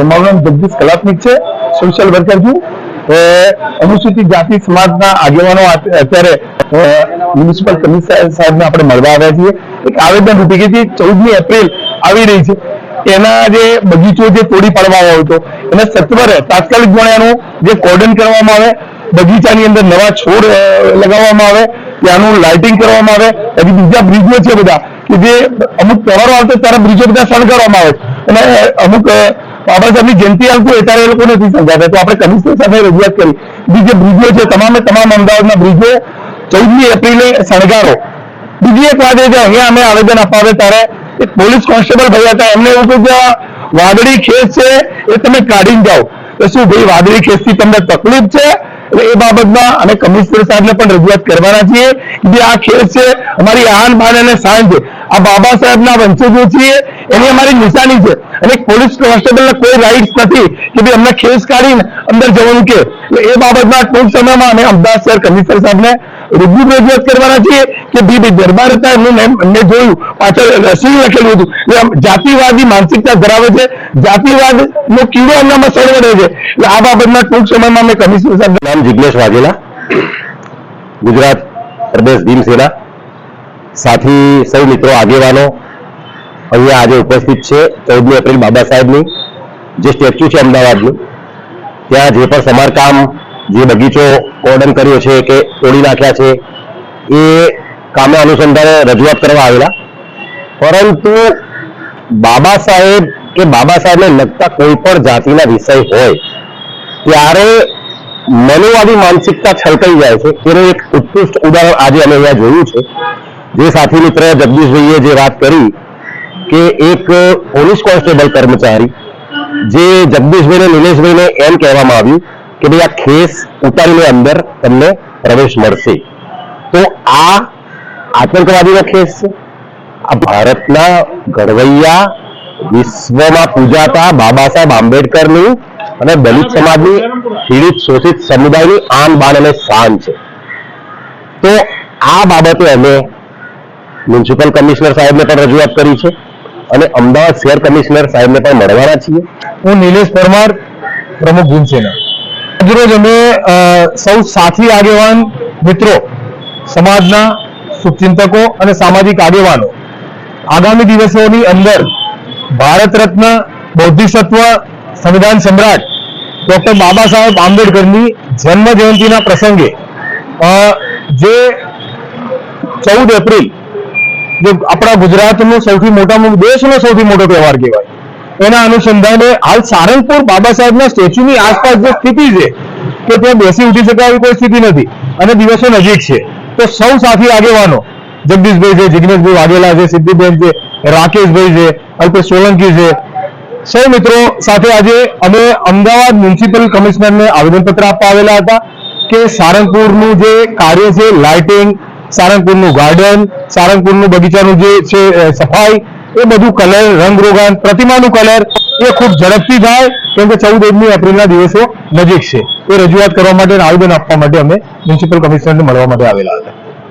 મારું નામ જગદીશ કલાત્મિક છે, સોશિયલ વર્કર છું। અનુસૂચિત જાતિ સમાજના આગેવાનો અત્યારે મ્યુનિસિપલ કમિશનર સાહેબને આપણે મળવા આવ્યા છીએ। એક આવેદન રૂપે કે જે 14મી એપ્રિલ આવી રહી છે એના જે બગીચો જે તોડી પાડવામાં આવ્યો હતો એને સત્વરે તાત્કાલિક ધોરણે એનું જે કોર્ડન કરવામાં આવે, બગીચાની અંદર નવા છોડ લગાવવામાં આવે, ત્યાંનું લાઇટિંગ કરવામાં આવે। હજી બીજા બ્રિજો છે બધા કે જે અમુક તહેવારો આવતા ત્યારે બ્રિજો બધા શણગારવામાં આવે અને અમુક બાબા સાહેબની જયંતિ આવતી હોય ત્યારે એ લોકો નથી સમજાતા, તો આપણે કમિશનર સાથે રજૂઆત કરી। બીજે બ્રિજો છે તમામ અમદાવાદના બ્રિજો 14મી એપ્રિલે શણગારો। બીજી એક વાત એ છે, અહીંયા અમે આવેદન આપવા આવે ત્યારે એક પોલીસ કોન્સ્ટેબલ ભાઈ હતા, એમને એવું કહ્યું કે વાદળી ખેસ છે એ તમે કાઢીને જાઓ। તો શું ભાઈ વાદળી ખેસથી તમને તકલીફ છે? એટલે એ બાબતમાં અમે કમિશનર સાહેબને પણ રજૂઆત કરવાના છીએ કે આ ખેસ છે અમારી આન બાન અને શાન છે, આ બાબા સાહેબના વંશજો છીએ એની અમારી નિશાની છે અને પોલીસ કોન્સ્ટેબલને કોઈ રાઇટ્સ નથી કે ભાઈ અમને ખેસ કાઢીને અંદર જવાનું કે। એટલે એ બાબતમાં ટૂંક સમયમાં અમે અમદાવાદ શહેર કમિશનર સાહેબને રૂબરૂ રજૂઆત કરવાના છીએ કે ભાઈ દરબાર હતા એમનું મેં જોયું પાછળ રસી લખેલું હતું, જાતિવાદી માનસિકતા ધરાવે છે, જાતિવાદનો કીડો એમનામાં સળવડે છે। એટલે આ બાબતમાં ટૂંક સમયમાં અમે કમિશનર સાહેબ નામ જિગ્નેશ વાઘેલા, ગુજરાત પ્રદેશ ભીમ સેના, સાથી સૌ મિત્રો આગેવાનો અહીંયા આજે ઉપસ્થિત છે। 14મી એપ્રિલ બાબા સાહેબની જે સ્ટેચ્યુ છે અમદાવાદનું, ત્યાં જે પણ સમારકામ, જે બગીચો કોર્ડન કર્યો છે કે તોડી નાખ્યા છે એ કામે અનુસંધાને રજૂઆત કરવા આવેલા, પરંતુ બાબા સાહેબ કે બાબા સાહેબને લગતા કોઈ પણ જાતિના વિષય હોય ત્યારે મનોવાદી માનસિકતા છલકાઈ જાય છે। એનું એક ઉત્કૃષ્ટ ઉદાહરણ આજે અમે અહીંયા જોયું છે। જે સાથી મિત્ર જગદીશભાઈએ જે વાત કરી કે એક પોલીસ કોન્સ્ટેબલ કર્મચારી જે જગદીશભાઈને નિલેશભાઈને એમ કહેવામાં આવ્યું કે ભાઈ આ ખેસ ઉતારીને અંદર તમને પ્રવેશ મળશે, તો આ આતંકવાદીનો ખેસ છે? આ ભારતના ઘડવૈયા, વિશ્વમાં પૂજાતા બાબા સાહેબ આંબેડકરની અને દલિત સમાજની પીડિત શોષિત સમુદાયની આન બાન અને શાન છે। તો આ બાબતે અમે મ્યુનિસિપલ કમિશનર સાહેબને પણ રજૂઆત કરી છે અને અમદાવાદ શહેર કમિશનર સાહેબને પણ મળવાના છીએ। હું નિલેશ પરમાર, પ્રમુખ ભીમ સેના। આજરોજ અમે સૌ સાથી આગેવાન મિત્રો, સમાજના શુભચિંતકો અને સામાજિક આગેવાનો આગામી દિવસોની અંદર ભારત રત્ન, બૌદ્ધિસત્વ, સંવિધાન સમ્રાટ ડોક્ટર બાબા સાહેબ આંબેડકરની જન્મ જયંતિના પ્રસંગે જે 14 એપ્રિલ જે આપણા ગુજરાતનો સૌથી મોટામાં દેશનો સૌથી મોટો તહેવાર કહેવાય, એના અનુસંધાને હાલ સારંગપુર બાબા સાહેબના સ્ટેચ્યુની આસપાસ જે સ્થિતિ છે કે ત્યાં બેસી ઉઠી શકાય એવી કોઈ સ્થિતિ નથી અને દિવસો નજીક છે। તો સૌ સાથી આગેવાનો જગદીશભાઈ છે, જિગ્નેશભાઈ વાઘેલા છે, સિદ્ધિબેન છે, રાકેશભાઈ છે, અલ્પેશ સોલંકી છે, સૌ મિત્રો સાથે આજે અમે અમદાવાદ મ્યુનિસિપલ કમિશનરને આવેદનપત્ર આપવા આવેલા હતા કે સારંગપુરનું જે કાર્ય છે, લાઇટિંગ, સારંગપુરનું ગાર્ડન, સારંગપુરનું બગીચાનું જે છે સફાઈ, એ બધું કલર, રંગરોગાન, પ્રતિમાનું કલર એ ખૂબ ઝડપથી થાય, કેમ કે 14મી એપ્રિલના દિવસો નજીક છે। એ રજૂઆત કરવા માટે આવેદન આપવા માટે અમે મ્યુનિસિપલ કમિશનરને મળવા માટે આવેલા હતા।